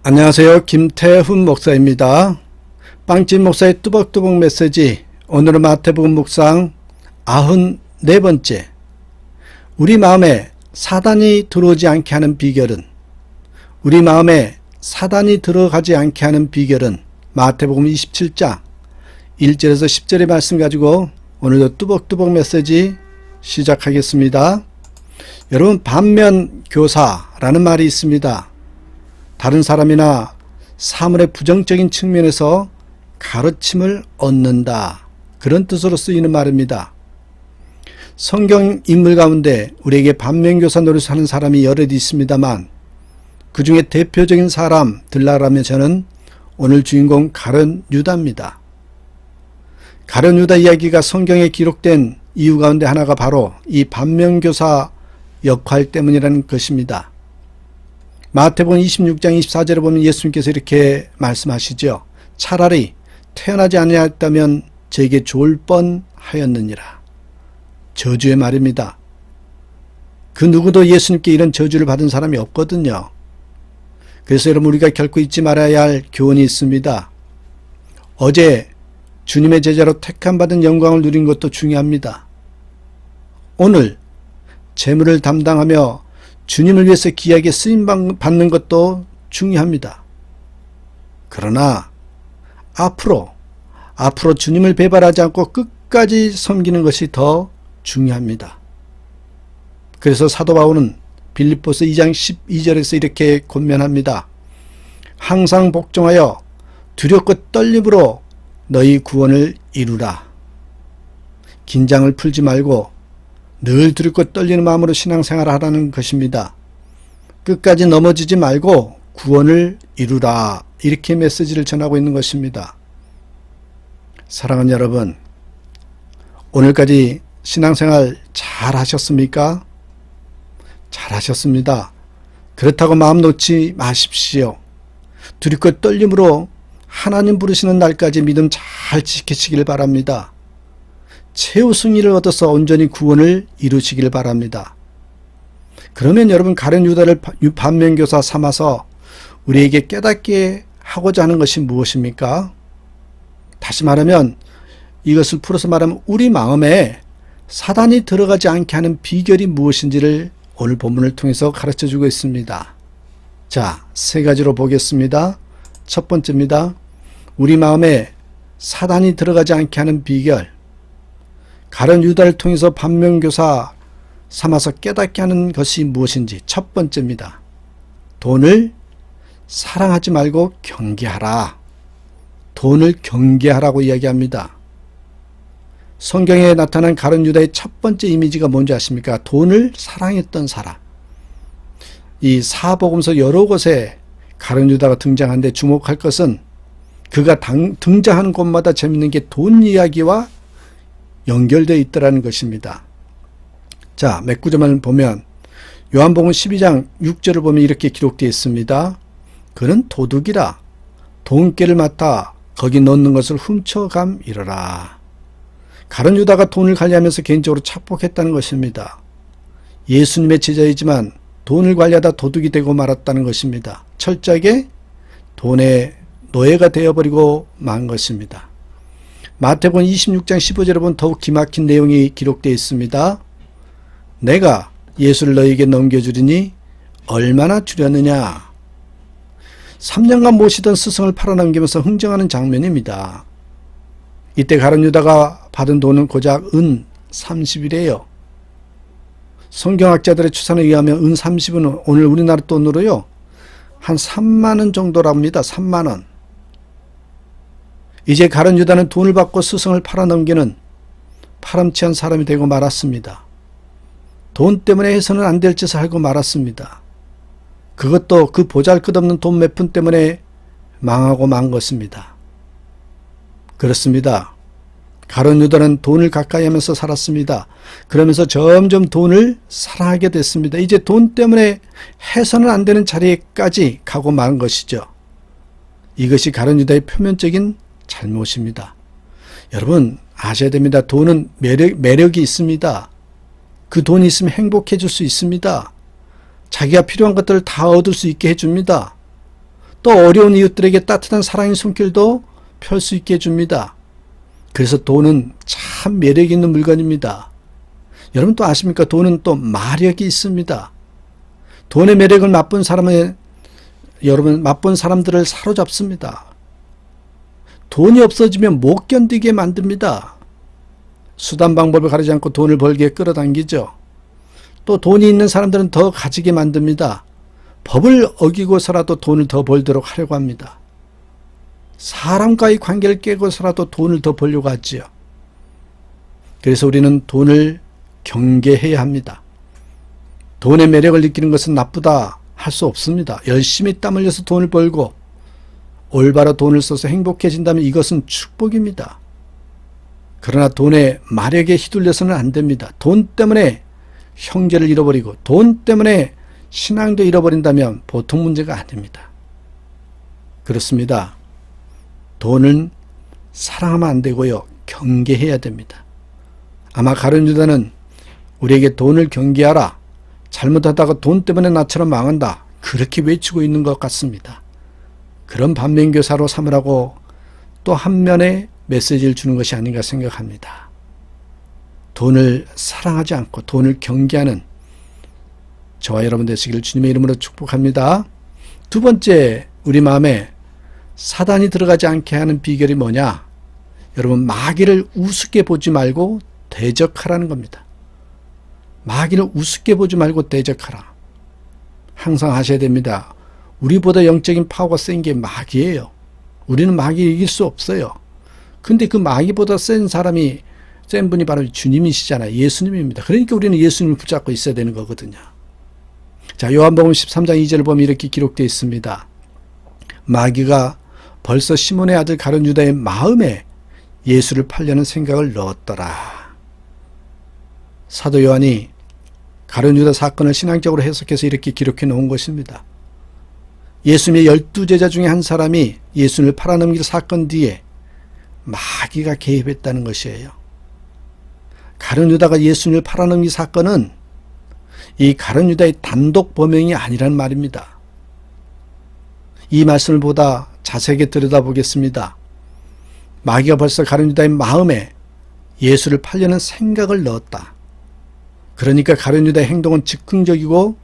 안녕하세요. 김태훈 목사입니다. 빵집 목사의 뚜벅뚜벅 메시지, 오늘은 마태복음 묵상 94번째, 우리 마음에 사단이 들어오지 않게 하는 비결은, 우리 마음에 사단이 들어가지 않게 하는 비결은 마태복음 27장 1절에서 10절의 말씀 가지고 오늘도 뚜벅뚜벅 메시지 시작하겠습니다. 여러분, 반면교사라는 말이 있습니다. 다른 사람이나 사물의 부정적인 측면에서 가르침을 얻는다, 그런 뜻으로 쓰이는 말입니다. 성경 인물 가운데 우리에게 반면교사 노릇을 하는 사람이 여럿 있습니다만, 그 중에 대표적인 사람들라면 저는 오늘 주인공 가룟 유다입니다. 가룟 유다 이야기가 성경에 기록된 이유 가운데 하나가 바로 이 반면교사 역할 때문이라는 것입니다. 마태복음 26장 24절에 보면 예수님께서 이렇게 말씀하시죠. 차라리 태어나지 아니하였다면 저에게 좋을 뻔하였느니라. 저주의 말입니다. 그 누구도 예수님께 이런 저주를 받은 사람이 없거든요. 그래서 여러분, 우리가 결코 잊지 말아야 할 교훈이 있습니다. 어제 주님의 제자로 택함받은 영광을 누린 것도 중요합니다. 오늘 재물을 담당하며 주님을 위해서 귀하게 쓰임받는 것도 중요합니다. 그러나 앞으로 주님을 배반하지 않고 끝까지 섬기는 것이 더 중요합니다. 그래서 사도 바울은 빌립보서 2장 12절에서 이렇게 권면합니다. 항상 복종하여 두렵고 떨림으로 너희 구원을 이루라. 긴장을 풀지 말고 늘 두렵고 떨리는 마음으로 신앙생활을 하라는 것입니다. 끝까지 넘어지지 말고 구원을 이루라, 이렇게 메시지를 전하고 있는 것입니다. 사랑하는 여러분, 오늘까지 신앙생활 잘 하셨습니까? 잘 하셨습니다. 그렇다고 마음 놓지 마십시오. 두렵고 떨림으로 하나님 부르시는 날까지 믿음 잘 지키시길 바랍니다. 최후 승리를 얻어서 온전히 구원을 이루시길 바랍니다. 그러면 여러분, 가룟 유다를 반면교사 삼아서 우리에게 깨닫게 하고자 하는 것이 무엇입니까? 다시 말하면, 이것을 풀어서 말하면 우리 마음에 사단이 들어가지 않게 하는 비결이 무엇인지를 오늘 본문을 통해서 가르쳐주고 있습니다. 자, 세 가지로 보겠습니다. 첫 번째입니다. 우리 마음에 사단이 들어가지 않게 하는 비결, 가룟 유다를 통해서 반면교사 삼아서 깨닫게 하는 것이 무엇인지 첫 번째입니다. 돈을 사랑하지 말고 경계하라. 돈을 경계하라고 이야기합니다. 성경에 나타난 가룟 유다의 첫 번째 이미지가 뭔지 아십니까? 돈을 사랑했던 사람. 이 사복음서 여러 곳에 가룟 유다가 등장하는데 주목할 것은 그가 등장하는 곳마다 재밌는 게 돈 이야기와 연결되어 있더라는 것입니다. 자, 몇 구절만 보면 요한복음 12장 6절을 보면 이렇게 기록되어 있습니다. 그는 도둑이라 돈깨를 맡아 거기 넣는 것을 훔쳐감이러라. 가룟 유다가 돈을 관리하면서 개인적으로 착복했다는 것입니다. 예수님의 제자이지만 돈을 관리하다 도둑이 되고 말았다는 것입니다. 철저하게 돈의 노예가 되어버리고 만 것입니다. 마태복음 26장 15절에 보면 더욱 기막힌 내용이 기록되어 있습니다. 내가 예수를 너희에게 넘겨주리니 얼마나 주려느냐. 3년간 모시던 스승을 팔아넘기면서 흥정하는 장면입니다. 이때 가룟 유다가 받은 돈은 고작 은 30이래요. 성경학자들의 추산에 의하면 은 30은 오늘 우리나라 돈으로요, 한 3만 원 정도랍니다. 3만 원. 이제 가룟 유다는 돈을 받고 스승을 팔아넘기는 파렴치한 사람이 되고 말았습니다. 돈 때문에 해서는 안 될 짓을 하고 말았습니다. 그것도 그 보잘것없는 돈 몇 푼 때문에 망하고 만 것입니다. 그렇습니다. 가룟 유다는 돈을 가까이 하면서 살았습니다. 그러면서 점점 돈을 사랑하게 됐습니다. 이제 돈 때문에 해서는 안 되는 자리에까지 가고 만 것이죠. 이것이 가룟 유다의 표면적인 잘못입니다. 여러분, 아셔야 됩니다. 돈은 매력이 있습니다. 그 돈이 있으면 행복해질 수 있습니다. 자기가 필요한 것들을 다 얻을 수 있게 해줍니다. 또 어려운 이웃들에게 따뜻한 사랑의 손길도 펼 수 있게 해줍니다. 그래서 돈은 참 매력 있는 물건입니다. 여러분 또 아십니까? 돈은 또 마력이 있습니다. 돈의 매력을 맛본 사람은 여러분 맛본 사람들을 사로잡습니다. 돈이 없어지면 못 견디게 만듭니다. 수단 방법을 가리지 않고 돈을 벌기에 끌어당기죠. 또 돈이 있는 사람들은 더 가지게 만듭니다. 법을 어기고서라도 돈을 더 벌도록 하려고 합니다. 사람과의 관계를 깨고서라도 돈을 더 벌려고 하지요. 그래서 우리는 돈을 경계해야 합니다. 돈의 매력을 느끼는 것은 나쁘다 할 수 없습니다. 열심히 땀 흘려서 돈을 벌고 올바로 돈을 써서 행복해진다면 이것은 축복입니다. 그러나 돈의 마력에 휘둘려서는 안 됩니다. 돈 때문에 형제를 잃어버리고 돈 때문에 신앙도 잃어버린다면 보통 문제가 아닙니다. 그렇습니다. 돈은 사랑하면 안 되고요. 경계해야 됩니다. 아마 가룟 유다는 우리에게 돈을 경계하라. 잘못하다가 돈 때문에 나처럼 망한다. 그렇게 외치고 있는 것 같습니다. 그런 반면교사로 삼으라고 또 한면의 메시지를 주는 것이 아닌가 생각합니다. 돈을 사랑하지 않고 돈을 경계하는 저와 여러분 되시기를 주님의 이름으로 축복합니다. 두 번째, 우리 마음에 사단이 들어가지 않게 하는 비결이 뭐냐? 여러분, 마귀를 우습게 보지 말고 대적하라는 겁니다. 마귀를 우습게 보지 말고 대적하라. 항상 하셔야 됩니다. 우리보다 영적인 파워가 센 게 마귀예요. 우리는 마귀를 이길 수 없어요. 근데 그 마귀보다 센 사람이, 센 분이 바로 주님이시잖아요. 예수님입니다. 그러니까 우리는 예수님을 붙잡고 있어야 되는 거거든요. 자, 요한복음 13장 2절을 보면 이렇게 기록되어 있습니다. 마귀가 벌써 시몬의 아들 가룟 유다의 마음에 예수를 팔려는 생각을 넣었더라. 사도 요한이 가룟 유다 사건을 신앙적으로 해석해서 이렇게 기록해 놓은 것입니다. 예수님의 12제자 중에 한 사람이 예수님을 팔아넘길 사건 뒤에 마귀가 개입했다는 것이에요. 가룟 유다가 예수님을 팔아넘긴 사건은 이 가룟 유다의 단독 범행이 아니란 말입니다. 이 말씀을 보다 자세하게 들여다보겠습니다. 마귀가 벌써 가룟 유다의 마음에 예수를 팔려는 생각을 넣었다. 그러니까 가룟 유다의 행동은 즉흥적이고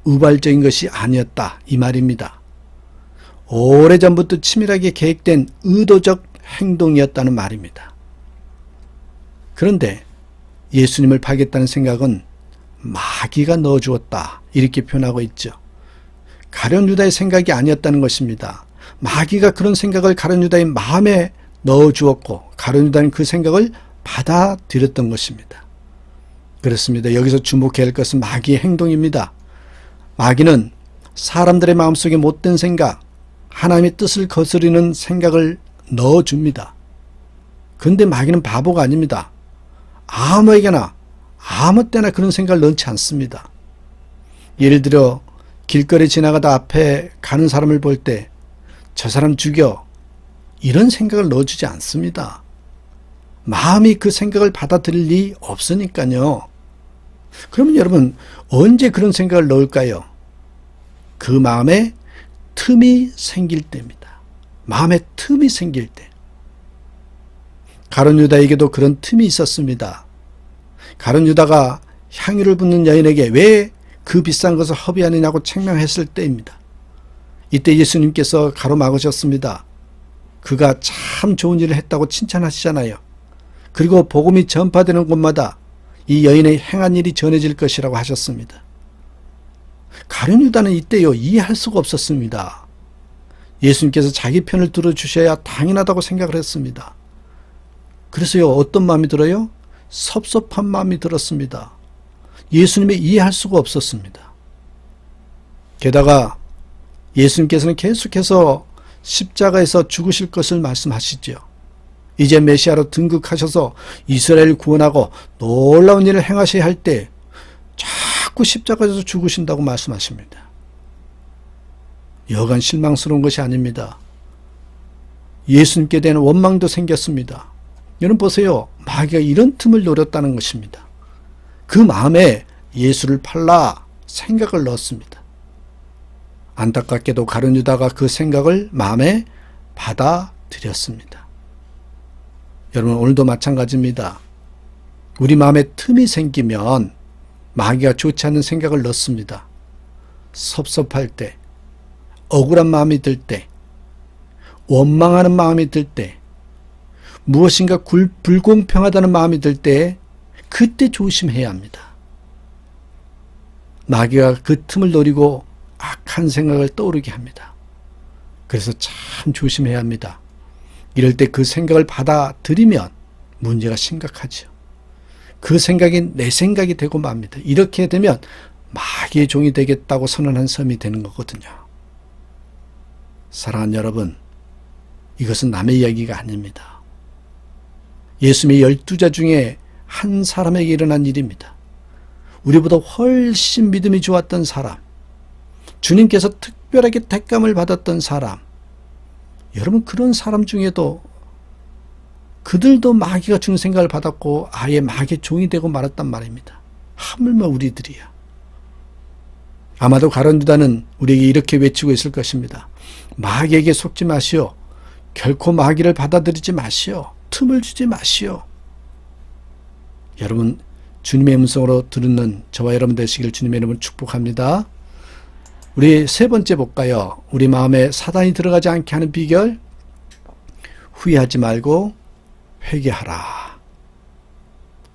우발적인 것이 아니었다. 이 말입니다. 오래전부터 치밀하게 계획된 의도적 행동이었다는 말입니다. 그런데 예수님을 팔겠다는 생각은 마귀가 넣어주었다. 이렇게 표현하고 있죠. 가룟 유다의 생각이 아니었다는 것입니다. 마귀가 그런 생각을 가룟 유다의 마음에 넣어주었고 가룟 유다는 그 생각을 받아들였던 것입니다. 그렇습니다. 여기서 주목해야 할 것은 마귀의 행동입니다. 마귀는 사람들의 마음속에 못된 생각, 하나님의 뜻을 거스르는 생각을 넣어줍니다. 그런데 마귀는 바보가 아닙니다. 아무에게나 아무 때나 그런 생각을 넣지 않습니다. 예를 들어 길거리 지나가다 앞에 가는 사람을 볼 때 저 사람 죽여, 이런 생각을 넣어주지 않습니다. 마음이 그 생각을 받아들일 리 없으니까요. 그러면 여러분 언제 그런 생각을 넣을까요? 그 마음에 틈이 생길 때입니다. 마음에 틈이 생길 때. 가룟 유다에게도 그런 틈이 있었습니다. 가룟 유다가 향유를 붓는 여인에게 왜 그 비싼 것을 허비하느냐고 책망했을 때입니다. 이때 예수님께서 가로막으셨습니다. 그가 참 좋은 일을 했다고 칭찬하시잖아요. 그리고 복음이 전파되는 곳마다 이 여인의 행한 일이 전해질 것이라고 하셨습니다. 가룟 유다는 이때요 이해할 수가 없었습니다. 예수님께서 자기 편을 들어주셔야 당연하다고 생각을 했습니다. 그래서요 어떤 마음이 들어요? 섭섭한 마음이 들었습니다. 예수님이 이해할 수가 없었습니다. 게다가 예수님께서는 계속해서 십자가에서 죽으실 것을 말씀하시죠. 이제 메시아로 등극하셔서 이스라엘을 구원하고 놀라운 일을 행하셔야 할 때 자꾸 십자가에서 죽으신다고 말씀하십니다. 여간 실망스러운 것이 아닙니다. 예수님께 대한 원망도 생겼습니다. 여러분 보세요. 마귀가 이런 틈을 노렸다는 것입니다. 그 마음에 예수를 팔라 생각을 넣었습니다. 안타깝게도 가룟 유다가 그 생각을 마음에 받아들였습니다. 여러분, 오늘도 마찬가지입니다. 우리 마음에 틈이 생기면 마귀가 좋지 않은 생각을 넣습니다. 섭섭할 때, 억울한 마음이 들 때, 원망하는 마음이 들 때, 무엇인가 불공평하다는 마음이 들 때, 그때 조심해야 합니다. 마귀가 그 틈을 노리고 악한 생각을 떠오르게 합니다. 그래서 참 조심해야 합니다. 이럴 때 그 생각을 받아들이면 문제가 심각하죠. 그 생각이 내 생각이 되고 맙니다. 이렇게 되면 마귀의 종이 되겠다고 선언한 섬이 되는 거거든요. 사랑하는 여러분, 이것은 남의 이야기가 아닙니다. 예수님의 12자 중에 한 사람에게 일어난 일입니다. 우리보다 훨씬 믿음이 좋았던 사람, 주님께서 특별하게 택감을 받았던 사람, 여러분, 그런 사람 중에도 그들도 마귀가 주는 생각을 받았고 아예 마귀의 종이 되고 말았단 말입니다. 하물며 우리들이야. 아마도 가룟 유다는 우리에게 이렇게 외치고 있을 것입니다. 마귀에게 속지 마시오. 결코 마귀를 받아들이지 마시오. 틈을 주지 마시오. 여러분, 주님의 음성으로 듣는 저와 여러분 되시길 주님의 이름으로 축복합니다. 우리 세 번째 볼까요? 우리 마음에 사단이 들어가지 않게 하는 비결, 후회하지 말고 회개하라.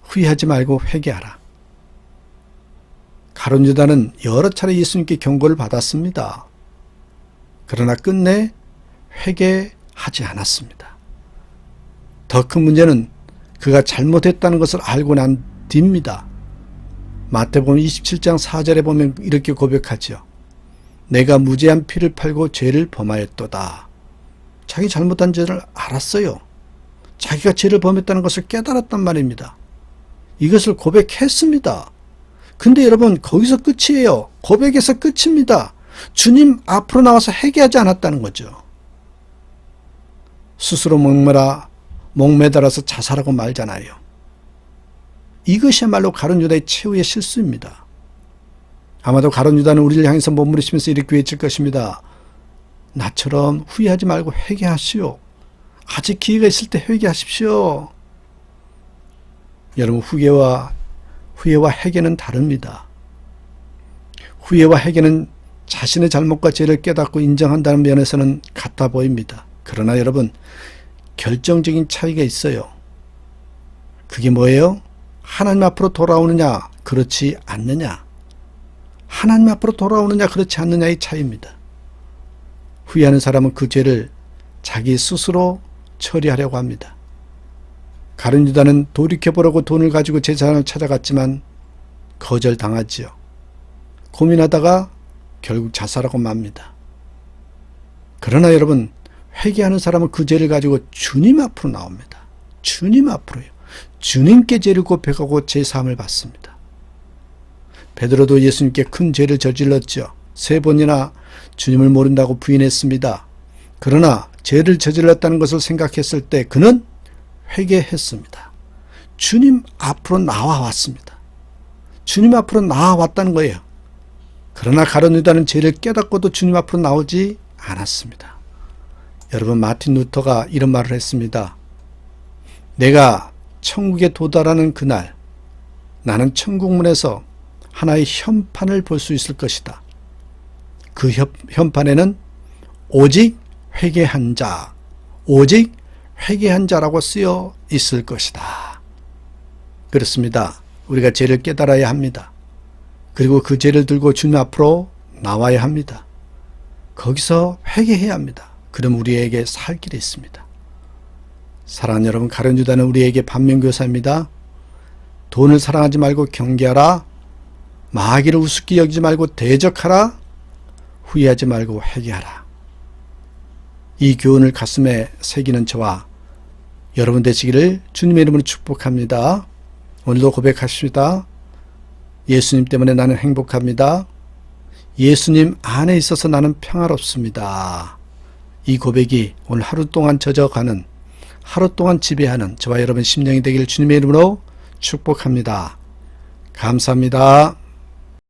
후회하지 말고 회개하라. 가룟 유다는 여러 차례 예수님께 경고를 받았습니다. 그러나 끝내 회개하지 않았습니다. 더 큰 문제는 그가 잘못했다는 것을 알고 난 뒤입니다. 마태복음 27장 4절에 보면 이렇게 고백하죠. 내가 무죄한 피를 팔고 죄를 범하였도다. 자기 잘못한 죄를 알았어요. 자기가 죄를 범했다는 것을 깨달았단 말입니다. 이것을 고백했습니다. 근데 여러분, 거기서 끝이에요. 고백에서 끝입니다. 주님 앞으로 나와서 회개하지 않았다는 거죠. 스스로 목매달아서 자살하고 말잖아요. 이것이야말로 가룟 유다의 최후의 실수입니다. 아마도 가룟 유다는 우리를 향해서 몸부리시면서 이렇게 외칠 것입니다. 나처럼 후회하지 말고 회개하시오. 아직 기회가 있을 때 회개하십시오. 여러분, 후회와 회개는 다릅니다. 후회와 회개는 자신의 잘못과 죄를 깨닫고 인정한다는 면에서는 같아 보입니다. 그러나 여러분, 결정적인 차이가 있어요. 그게 뭐예요? 하나님 앞으로 돌아오느냐, 그렇지 않느냐. 하나님 앞으로 돌아오느냐, 그렇지 않느냐의 차이입니다. 후회하는 사람은 그 죄를 자기 스스로 처리하려고 합니다. 가룟 유다는 돌이켜보려고 돈을 가지고 제사장을 찾아갔지만 거절당하지요. 고민하다가 결국 자살하고 맙니다. 그러나 여러분, 회개하는 사람은 그 죄를 가지고 주님 앞으로 나옵니다. 주님 앞으로요. 주님께 죄를 고백하고 제사함을 받습니다. 베드로도 예수님께 큰 죄를 저질렀죠. 3번이나 주님을 모른다고 부인했습니다. 그러나 죄를 저질렀다는 것을 생각했을 때 그는 회개했습니다. 주님 앞으로 나와왔습니다. 주님 앞으로 나와왔다는 거예요. 그러나 가룟 유다는 죄를 깨닫고도 주님 앞으로 나오지 않았습니다. 여러분, 마틴 루터가 이런 말을 했습니다. 내가 천국에 도달하는 그날, 나는 천국문에서 하나의 현판을 볼 수 있을 것이다. 그 현판에는 오직 회개한 자, 오직 회개한 자라고 쓰여 있을 것이다. 그렇습니다. 우리가 죄를 깨달아야 합니다. 그리고 그 죄를 들고 주님 앞으로 나와야 합니다. 거기서 회개해야 합니다. 그럼 우리에게 살 길이 있습니다. 사랑하는 여러분, 가룟 유다는 우리에게 반면교사입니다. 돈을 사랑하지 말고 경계하라. 마귀를 우습게 여기지 말고 대적하라. 후회하지 말고 회개하라. 이 교훈을 가슴에 새기는 저와 여러분 되시기를 주님의 이름으로 축복합니다. 오늘도 고백하십니다. 예수님 때문에 나는 행복합니다. 예수님 안에 있어서 나는 평화롭습니다. 이 고백이 오늘 하루 동안 젖어가는, 하루 동안 지배하는 저와 여러분 심령이 되기를 주님의 이름으로 축복합니다. 감사합니다.